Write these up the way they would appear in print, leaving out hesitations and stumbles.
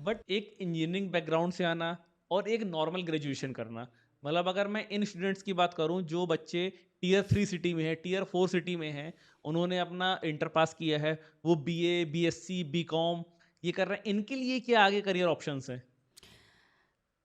But एक engineering background से आना और एक नॉर्मल ग्रेजुएशन करना, मतलब अगर मैं इन स्टूडेंट्स की बात करूं जो बच्चे टियर 3 सिटी में है, टियर 4 सिटी में हैं, उन्होंने अपना इंटर पास किया है, वो बीए, बीएससी, बीकॉम ये कर रहे हैं, इनके लिए क्या आगे करियर ऑप्शंस हैं?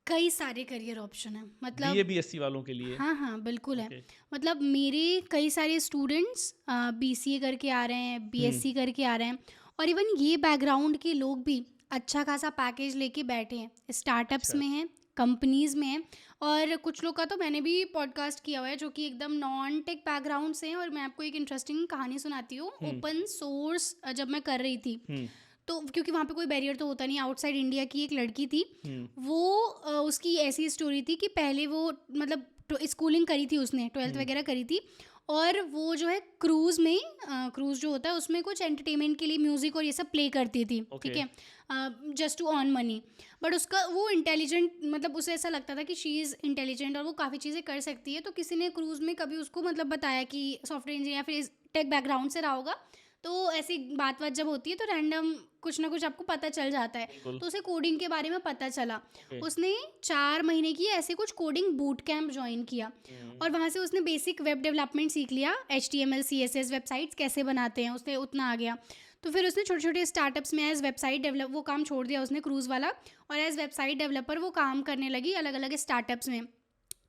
कई सारे करियर ऑप्शन हैं, बीए मतलब बीएससी वालों के लिए। हाँ हाँ बिल्कुल है। ओके। मतलब मेरे कई सारे स्टूडेंट्स बीसीए करके आ रहे हैं, हम्म। बीएससी करके आ रहे हैं, और इवन ये बैकग्राउंड के लोग भी अच्छा खासा पैकेज लेके बैठे हैं, स्टार्टअप्स अच्छा। में हैं, कंपनीज में हैं। और कुछ लोग का तो मैंने भी पॉडकास्ट किया हुआ है जो कि एकदम नॉन टेक बैकग्राउंड से हैं। और मैं आपको एक इंटरेस्टिंग कहानी सुनाती हूँ। हम्म। ओपन सोर्स जब मैं कर रही थी, हम्म। तो क्योंकि वहाँ पे कोई बैरियर तो होता नहीं, आउटसाइड इंडिया की एक लड़की थी। हम्म। वो उसकी ऐसी स्टोरी थी कि पहले वो मतलब स्कूलिंग करी थी, उसने 12th हम्म। वगैरह करी थी। और वो जो है क्रूज़ में, क्रूज़ जो होता है उसमें कुछ एंटरटेनमेंट के लिए म्यूज़िक और ये सब प्ले करती थी, ठीक ओके। है, just to earn money. But उसका वो इंटेलिजेंट, मतलब उसे ऐसा लगता था कि शी इज़ इंटेलिजेंट और वो काफ़ी चीज़ें कर सकती है। तो किसी ने क्रूज़ में कभी उसको मतलब बताया कि सॉफ्टवेयर इंजीनियर या फिर टेक बैकग्राउंड से रहा होगा। तो ऐसी बात बात जब होती है तो रैंडम कुछ ना कुछ आपको पता चल जाता है। बिल्कुल। तो उसे कोडिंग के बारे में पता चला। ओके। उसने 4 महीने की ऐसे कुछ कोडिंग बूट कैंप ज्वाइन किया। हम्म। और वहाँ से उसने बेसिक वेब डेवलपमेंट सीख लिया, HTML CSS वेबसाइट्स कैसे बनाते हैं, उसने उतना आ गया। तो फिर उसने छोटे छोटे स्टार्टअप्स में एज वेबसाइट डेवलप वो काम छोड़ दिया उसने, क्रूज़ वाला, और एज वेबसाइट डेवलपर वो काम करने लगी अलग अलग स्टार्टअप्स में।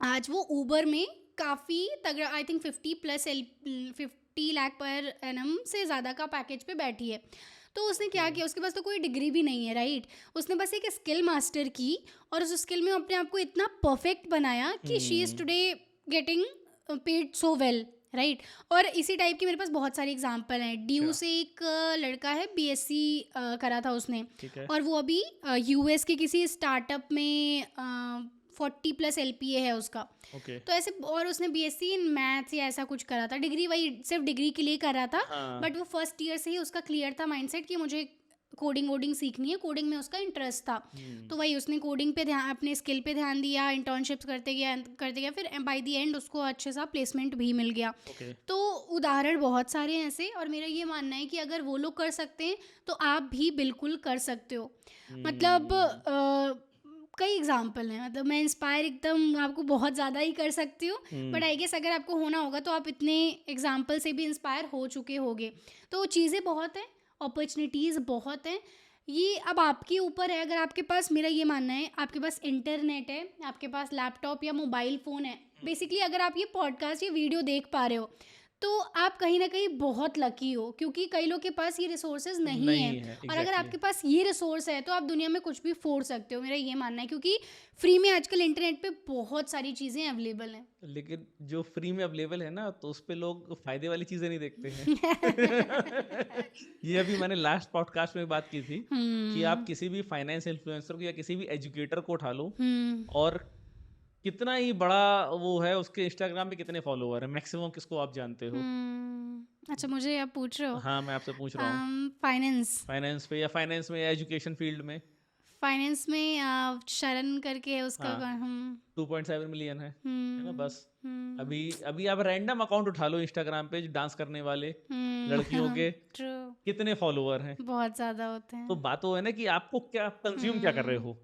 आज वो ऊबर में काफ़ी तगड़ा, I think 50 lakh per annum से ज़्यादा का पैकेज पे बैठी है। तो उसने क्या ओके। किया, उसके पास तो कोई डिग्री भी नहीं है, राइट। उसने बस एक स्किल मास्टर की और उस स्किल में अपने आप को इतना परफेक्ट बनाया कि she is hmm. Today getting paid so well, right. और इसी टाइप की मेरे पास बहुत सारे एग्जांपल हैं। ड्यू अच्छा। से एक लड़का है, बीएससी करा था उसने, ठीक है। और वो अभी यूएस के किसी स्टार्टअप में 40+ LPA है उसका। ओके। तो ऐसे, और उसने बीएससी इन मैथ्स या ऐसा कुछ करा था, डिग्री वही सिर्फ डिग्री के लिए करा था। हाँ। बट वो फर्स्ट ईयर से ही उसका क्लियर था माइंडसेट कि मुझे कोडिंग वोडिंग सीखनी है, कोडिंग में उसका इंटरेस्ट था। हम्म। तो वही उसने कोडिंग पे ध्यान, अपने स्किल पे ध्यान दिया, इंटर्नशिप्स करते गया, फिर बाय द एंड उसको अच्छे सा प्लेसमेंट भी मिल गया। ओके। तो उदाहरण बहुत सारे हैं ऐसे, और मेरा ये मानना है कि अगर वो लोग कर सकते हैं तो आप भी बिल्कुल कर सकते हो। मतलब हम्म। कई एग्जाम्पल हैं, मतलब मैं इंस्पायर एकदम आपको बहुत ज़्यादा ही कर सकती हूँ। हम्म। बट आई गेस अगर आपको होना होगा तो आप इतने एग्जाम्पल से भी इंस्पायर हो चुके होगे। तो चीज़ें बहुत हैं, अपॉर्चुनिटीज़ बहुत हैं। ये अब आपके ऊपर है, अगर आपके पास, मेरा ये मानना है, आपके पास इंटरनेट है, आपके पास लैपटॉप या मोबाइल फ़ोन है, बेसिकली अगर आप ये पॉडकास्ट या वीडियो देख पा रहे हो, तो आप कहीं ना कहीं बहुत लकी हो, क्योंकि कई लोग के पास ये रिसोर्सेज नहीं है। नहीं है, और अगर एग्जैक्टली। आपके पास ये रिसोर्स है तो आप दुनिया में कुछ भी फोड़ सकते हो, मेरा ये मानना है, क्योंकि फ्री में आजकल इंटरनेट पे बहुत सारी चीज़ें अवेलेबल हैं। लेकिन जो फ्री में अवेलेबल है ना, तो उस पे लोग फायदे वाली चीजें नहीं देखते हैं। ये अभी मैंने लास्ट पॉडकास्ट में बात की थी कि आप हम्म। किसी भी फाइनेंस इन्फ्लुएंसर को या किसी भी एजुकेटर को उठा लो, हम्म। और कितना ही बड़ा वो है, उसके इंस्टाग्राम पे कितने फॉलोवर है, मैक्सिमम किसको आप जानते हो? अच्छा, मुझे आप पूछ रहे हो। हाँ, मैं आपसे पूछ रहा हूँ। फाइनेंस। फाइनेंस पे, या फाइनेंस में, या एजुकेशन फील्ड में। फाइनेंस में शरण करके है उसका हाँ, हम्म। 2.7 मिलियन है ना हम्म। बस। हम्म। अभी अभी आप रैंडम अकाउंट उठा लो इंस्टाग्राम पे, जो डांस करने वाले लड़कियों हम्म। के ट्रू। कितने फॉलोवर हैं। बहुत ज़्यादा होते तो हैं। बात वो है ना कि आपको क्या कंज्यूम क्या कर रहे हम्म। हो,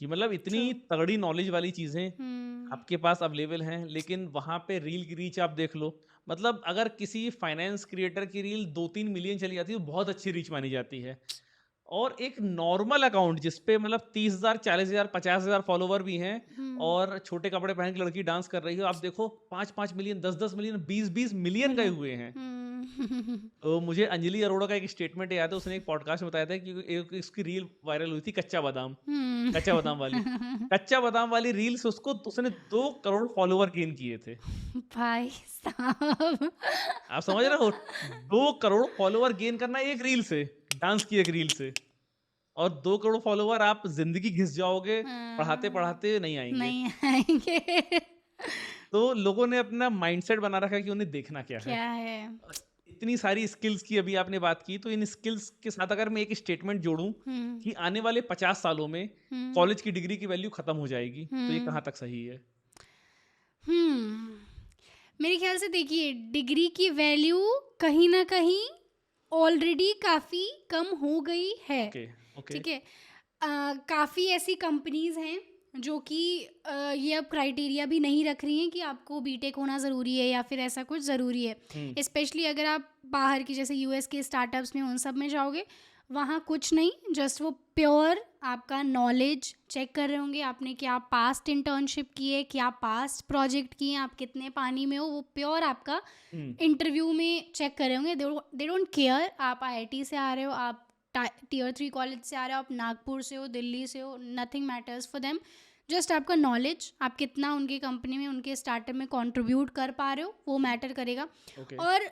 कि मतलब इतनी ट्रू। तगड़ी नॉलेज वाली चीजें हम्म। आपके पास अवेलेबल हैं, लेकिन वहां पे रील की रीच आप देख लो। मतलब अगर किसी फाइनेंस क्रिएटर की रील 2-3 मिलियन चली जाती है तो बहुत अच्छी रीच मानी जाती है। और एक नॉर्मल अकाउंट जिसपे मतलब 30,000, 40,000, 50,000 फॉलोवर भी हैं, हम्म। और छोटे कपड़े पहन के लड़की डांस कर रही है, आप देखो 5-5 मिलियन, 10-10 मिलियन, 20-20 मिलियन गए मिलियन। हुए हैं। हम्म। तो मुझे अंजलि अरोड़ा का एक स्टेटमेंट याद है, उसने एक पॉडकास्ट में बताया था कि एक इसकी रील वायरल हुई थी, कच्चा बादाम। हम्म। कच्चा बादाम वाली, कच्चा बादाम वाली रील से उसको, उसने 2 करोड़ फॉलोवर गेन किए थे। भाई साहब। आप समझ रहे हो, 2 करोड़ फॉलोवर गेन करना एक रील से, डांस की एक रील से। और 2 करोड़ फॉलोवर आप जिंदगी घिस जाओगे, पढ़ाते हाँ, पढ़ाते नहीं आएंगे। नहीं आएंगे। तो लोगों ने अपना माइंडसेट बना रखा है कि उन्हें देखना क्या है। क्या है। और इतनी सारी स्किल्स की अभी आपने बात की, तो इन स्किल्स के साथ अगर मैं एक स्टेटमेंट जोड़ूं हम्म। कि आने वाले 50 सालों में हम्म। कॉलेज की डिग्री की वैल्यू खत्म हो जाएगी, तो ये हम्म। कहाँ तक सही है? हम्म। मेरे ख्याल से देखिए, डिग्री की वैल्यू कहीं ना कहीं ऑलरेडी काफ़ी कम हो गई है, ओके। ओके। ठीक है। काफ़ी ऐसी कंपनीज़ हैं जो कि ये अब क्राइटेरिया भी नहीं रख रही हैं कि आपको बीटेक होना ज़रूरी है या फिर ऐसा कुछ ज़रूरी है। हुँ, स्पेशली अगर आप बाहर की जैसे यूएस के स्टार्टअप्स में उन सब में जाओगे, वहाँ कुछ नहीं, जस्ट वो प्योर आपका नॉलेज चेक कर रहे होंगे, आपने क्या पास्ट इंटर्नशिप की है, क्या पास्ट प्रोजेक्ट किए हैं, आप कितने पानी में हो, वो प्योर आपका हुँ, इंटरव्यू में चेक कर रहे होंगे। दे डोंट केयर आप आईआईटी से आ रहे हो, आप टीयर 3 कॉलेज से आ रहे हो, आप नागपुर से हो, दिल्ली से हो, nothing matters for them. Just आपका नॉलेज, आप कितना उनकी कंपनी में, उनके स्टार्टअप में कंट्रीब्यूट कर पा रहे हो, वो मैटर करेगा। ओके, और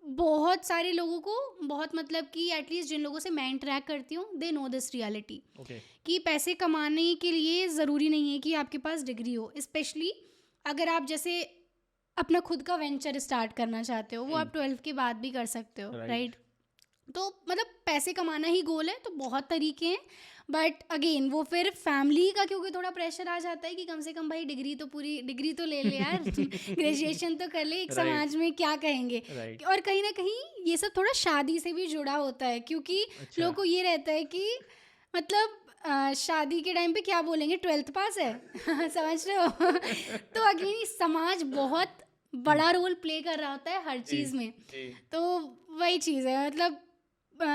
बहुत सारे लोगों को, बहुत मतलब कि एटलीस्ट जिन लोगों से मैं इंटरेक्ट करती हूँ, they know this reality okay, कि पैसे कमाने के लिए ज़रूरी नहीं है कि आपके पास डिग्री हो। स्पेशली अगर आप जैसे अपना खुद का वेंचर स्टार्ट करना चाहते हो, वो हुँ, आप 12th के बाद भी कर सकते हो, राइट, राइट? तो मतलब पैसे कमाना ही गोल है, तो बहुत तरीके हैं। बट अगेन वो फिर फैमिली का क्योंकि थोड़ा प्रेशर आ जाता है कि कम से कम भाई डिग्री तो ले ले यार ग्रेजुएशन तो कर ले, एक राइट, समाज में क्या कहेंगे। राइट, और कहीं ना कहीं ये सब थोड़ा शादी से भी जुड़ा होता है, क्योंकि अच्छा, लोगों को ये रहता है कि मतलब शादी के टाइम पे क्या बोलेंगे, 12th पास है समझ रहे हो तो अगेन समाज बहुत हुँ, बड़ा रोल प्ले कर रहा होता है हर जी, चीज़ में। जी, तो वही चीज़ है, मतलब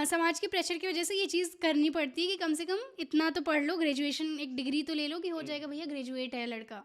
समाज के प्रेशर की वजह से ये चीज़ करनी पड़ती है कि कम से कम इतना तो पढ़ लो, ग्रेजुएशन एक डिग्री तो ले लो कि हो हुँ। जाएगा भैया ग्रेजुएट है लड़का।